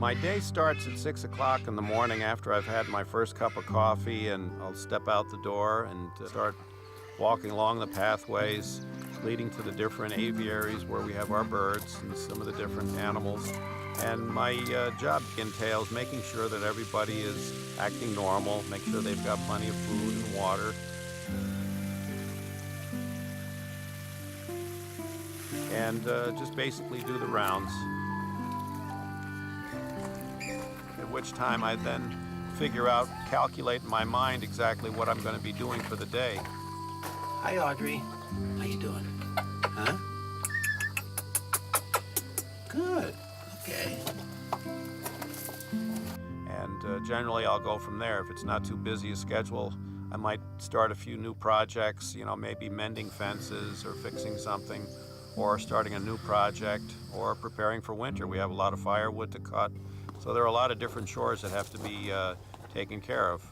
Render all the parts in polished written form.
My day starts at 6 o'clock in the morning after I've had my first cup of coffee, and I'll step out the door and start walking along the pathways leading to the different aviaries where we have our birds and some of the different animals. And my job entails making sure that everybody is acting normal, make sure they've got plenty of food and water. And just basically do the rounds. At which time I then figure out, calculate in my mind exactly what I'm going to be doing for the day. Hi, Audrey. How you doing? Huh? Good. Okay. And generally I'll go from there. If it's not too busy a schedule, I might start a few new projects, maybe mending fences or fixing something, or starting a new project, or preparing for winter. We have a lot of firewood to cut. So there are a lot of different chores that have to be taken care of.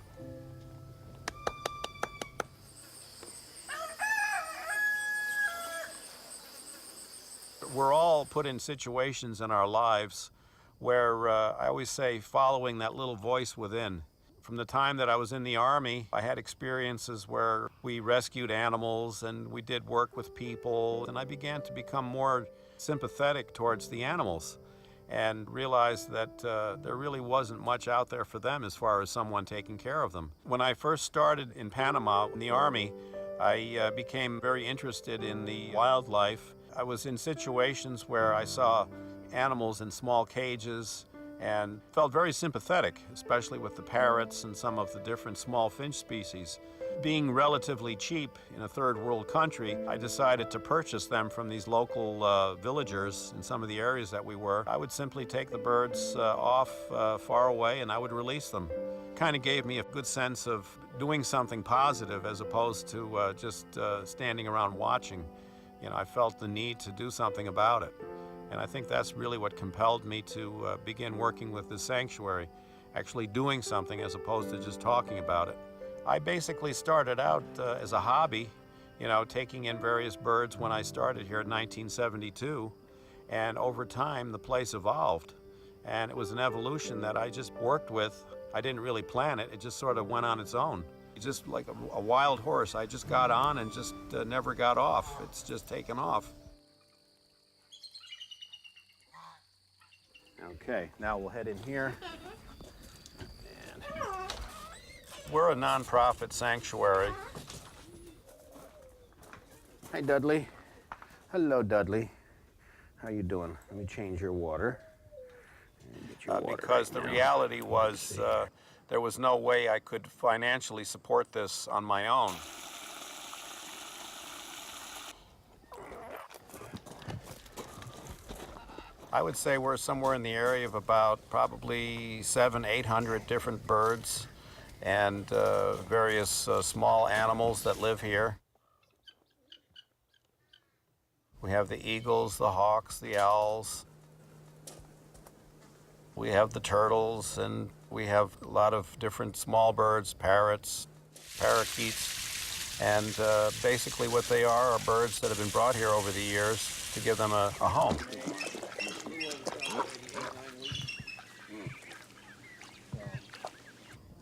We're all put in situations in our lives where I always say following that little voice within. From the time that I was in the Army, I had experiences where we rescued animals and we did work with people, and I began to become more sympathetic towards the animals and realized that there really wasn't much out there for them as far as someone taking care of them. When I first started in Panama in the Army, I became very interested in the wildlife. I was in situations where I saw animals in small cages and felt very sympathetic, especially with the parrots and some of the different small finch species. Being relatively cheap in a third world country, I decided to purchase them from these local villagers in some of the areas that we were. I would simply take the birds off far away and I would release them. Kind of gave me a good sense of doing something positive as opposed to just standing around watching. I felt the need to do something about it. And I think that's really what compelled me to begin working with this sanctuary, actually doing something as opposed to just talking about it. I basically started out as a hobby, taking in various birds when I started here in 1972. And over time, the place evolved. And it was an evolution that I just worked with. I didn't really plan it. It just sort of went on its own. Just like a wild horse. I just got on and just never got off. It's just taken off. Okay, now we'll head in here. And we're a nonprofit sanctuary. Hi, Dudley. Hello, Dudley. How you doing? Let me change your water. Get your water because the reality was there was no way I could financially support this on my own. I would say we're somewhere in the area of about probably 700-800 different birds and various small animals that live here. We have the eagles, the hawks, the owls. We have the turtles, and we have a lot of different small birds, parrots, parakeets, and basically what they are birds that have been brought here over the years to give them a home.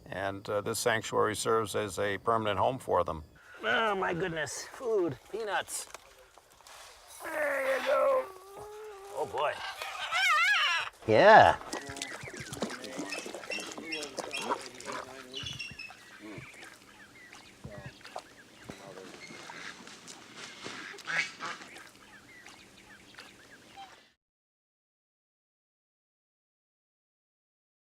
And this sanctuary serves as a permanent home for them. Oh, my goodness. Food. Peanuts. There you go. Oh, boy. Yeah.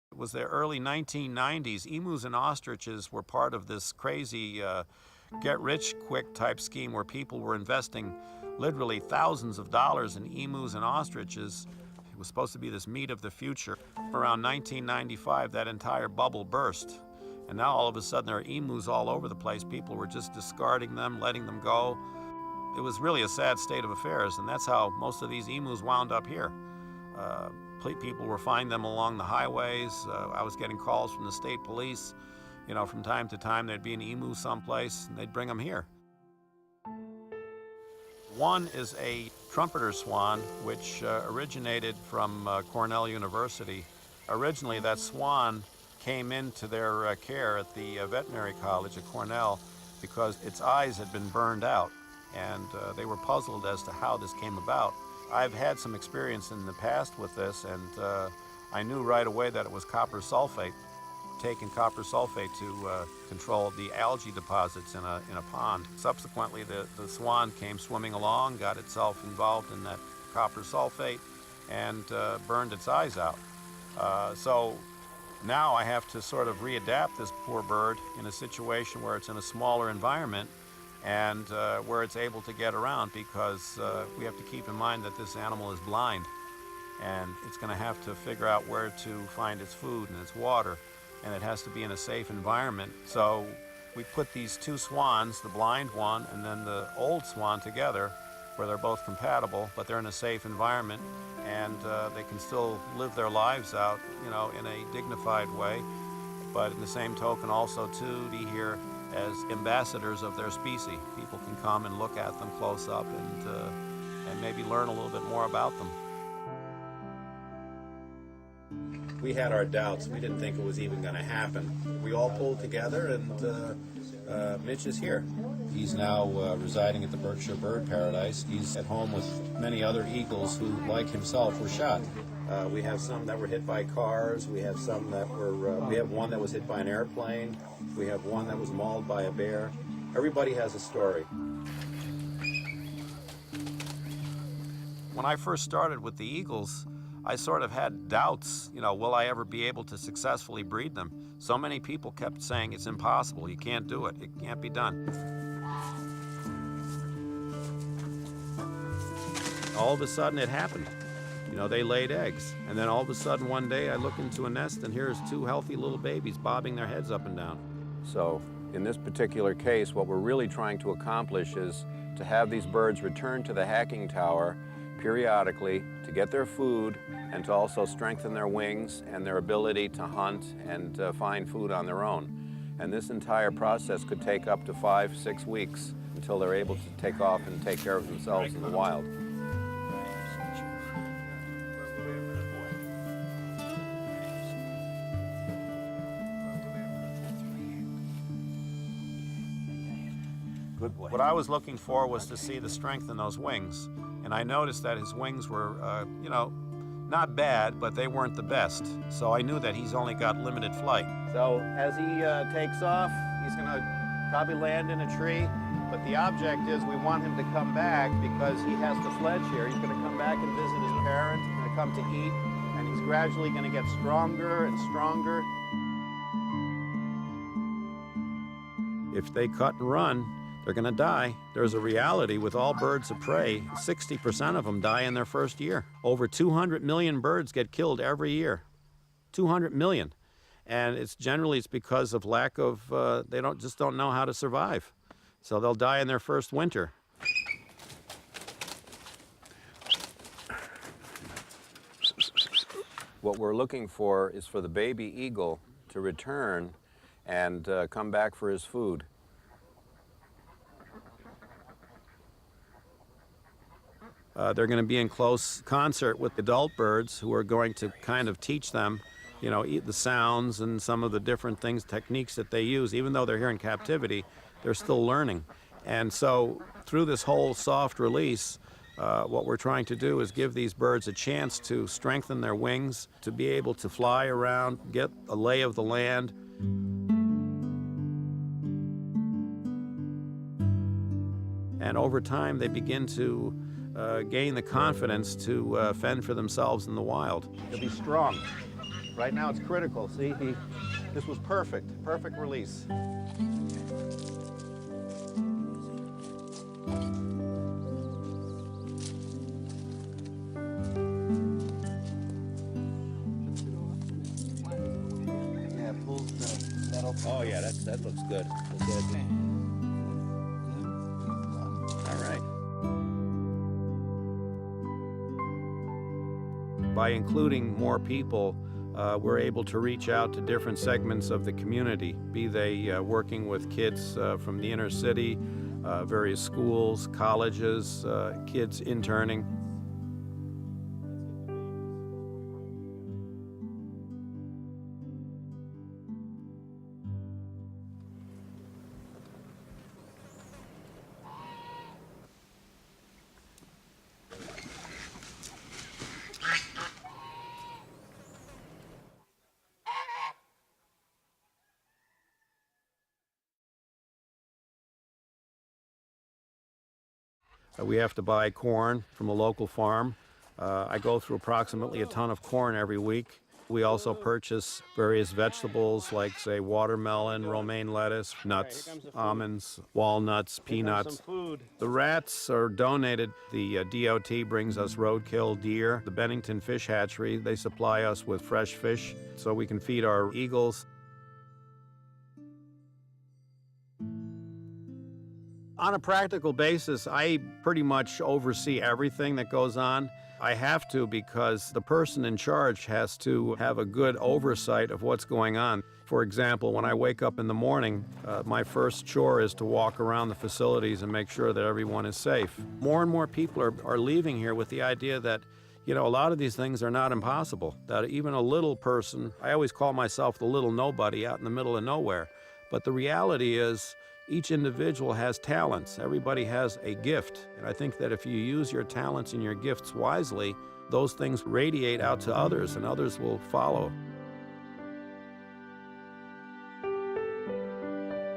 It was the early 1990s. Emus and ostriches were part of this crazy get-rich-quick type scheme where people were investing literally thousands of dollars in emus and ostriches. It was supposed to be this meat of the future. Around 1995, that entire bubble burst. And now all of a sudden there are emus all over the place. People were just discarding them, letting them go. It was really a sad state of affairs, and that's how most of these emus wound up here. People were finding them along the highways. I was getting calls from the state police. From time to time there'd be an emu someplace, and they'd bring them here. One is a trumpeter swan, which originated from Cornell University. Originally, that swan came into their care at the veterinary college at Cornell because its eyes had been burned out, and they were puzzled as to how this came about. I've had some experience in the past with this, and I knew right away that it was copper sulfate, taking copper sulfate to control the algae deposits in a pond. Subsequently, the swan came swimming along, got itself involved in that copper sulfate, and burned its eyes out. So now I have to sort of readapt this poor bird in a situation where it's in a smaller environment and where it's able to get around, because we have to keep in mind that this animal is blind, and it's going to have to figure out where to find its food and its water, and it has to be in a safe environment. So we put these two swans, the blind one and then the old swan, together where they're both compatible, but they're in a safe environment, and they can still live their lives out, you know, in a dignified way. But in the same token, also to be here as ambassadors of their species. People can come and look at them close up and maybe learn a little bit more about them. We had our doubts. We didn't think it was even going to happen. We all pulled together, and Mitch is here. He's now residing at the Berkshire Bird Paradise. He's at home with many other eagles who, like himself, were shot. We have some that were hit by cars. We have some that were. We have one that was hit by an airplane. We have one that was mauled by a bear. Everybody has a story. When I first started with the eagles, I sort of had doubts, you know, will I ever be able to successfully breed them? So many people kept saying it's impossible, you can't do it, it can't be done. All of a sudden it happened. You know, they laid eggs, and then all of a sudden one day I look into a nest and here's two healthy little babies bobbing their heads up and down. So in this particular case, what we're really trying to accomplish is to have these birds return to the hacking tower periodically to get their food and to also strengthen their wings and their ability to hunt and find food on their own. And this entire process could take up to 5-6 weeks until they're able to take off and take care of themselves in the wild. What I was looking for was to see the strength in those wings. And I noticed that his wings were, you know, not bad, but they weren't the best. So I knew that he's only got limited flight. So as he takes off, he's going to probably land in a tree. But the object is we want him to come back because he has to fledge here. He's going to come back and visit his parents, he's going to come to eat, and he's gradually going to get stronger and stronger. If they cut and run, they're going to die. There's a reality with all birds of prey. 60% of them die in their first year. Over 200 million birds get killed every year. 200 million. And it's because of lack of, they just don't know how to survive. So they'll die in their first winter. What we're looking for is for the baby eagle to return and come back for his food. They're going to be in close concert with adult birds who are going to kind of teach them, you know, the sounds and some of the different things, techniques that they use. Even though they're here in captivity, they're still learning. And so through this whole soft release, what we're trying to do is give these birds a chance to strengthen their wings, to be able to fly around, get a lay of the land. And over time, they begin to gain the confidence to fend for themselves in the wild. They'll be strong. Right now it's critical. See, this was perfect release. Yeah, pulls the metal. Oh yeah, that looks good. All right. By including more people, we're able to reach out to different segments of the community, be they working with kids from the inner city, various schools, colleges, kids interning. We have to buy corn from a local farm. I go through approximately a ton of corn every week. We also purchase various vegetables like, say, watermelon, romaine lettuce, nuts, almonds, walnuts, peanuts. The rats are donated. The DOT brings us roadkill deer. The Bennington Fish Hatchery, they supply us with fresh fish so we can feed our eagles. On a practical basis, I pretty much oversee everything that goes on. I have to because the person in charge has to have a good oversight of what's going on. For example, when I wake up in the morning, my first chore is to walk around the facilities and make sure that everyone is safe. More and more people are leaving here with the idea that, you know, a lot of these things are not impossible, that even a little person, I always call myself the little nobody out in the middle of nowhere, but the reality is each individual has talents. Everybody has a gift. And I think that if you use your talents and your gifts wisely, those things radiate out to others and others will follow.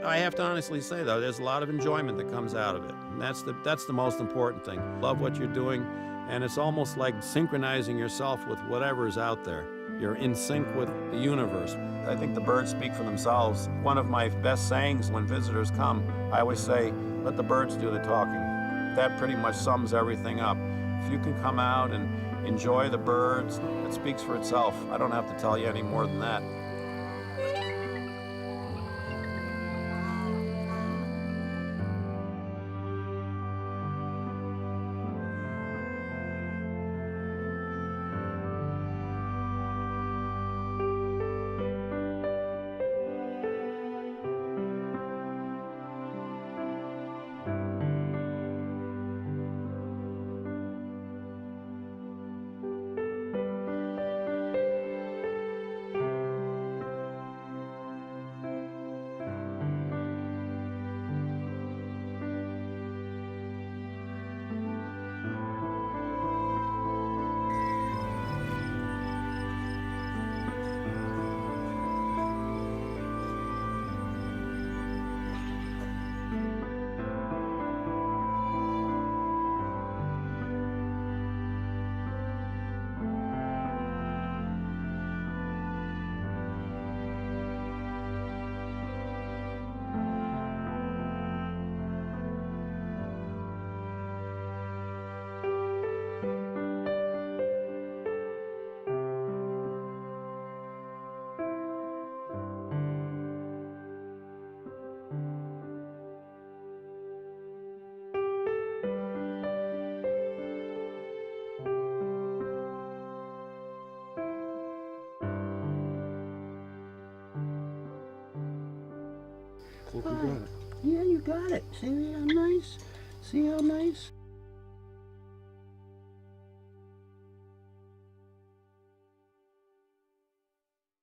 I have to honestly say, though, there's a lot of enjoyment that comes out of it. And that's the most important thing. Love what you're doing, and it's almost like synchronizing yourself with whatever's out there. You're in sync with the universe. I think the birds speak for themselves. One of my best sayings when visitors come, I always say, let the birds do the talking. That pretty much sums everything up. If you can come out and enjoy the birds, it speaks for itself. I don't have to tell you any more than that. Yeah, you got it. See how nice? See how nice?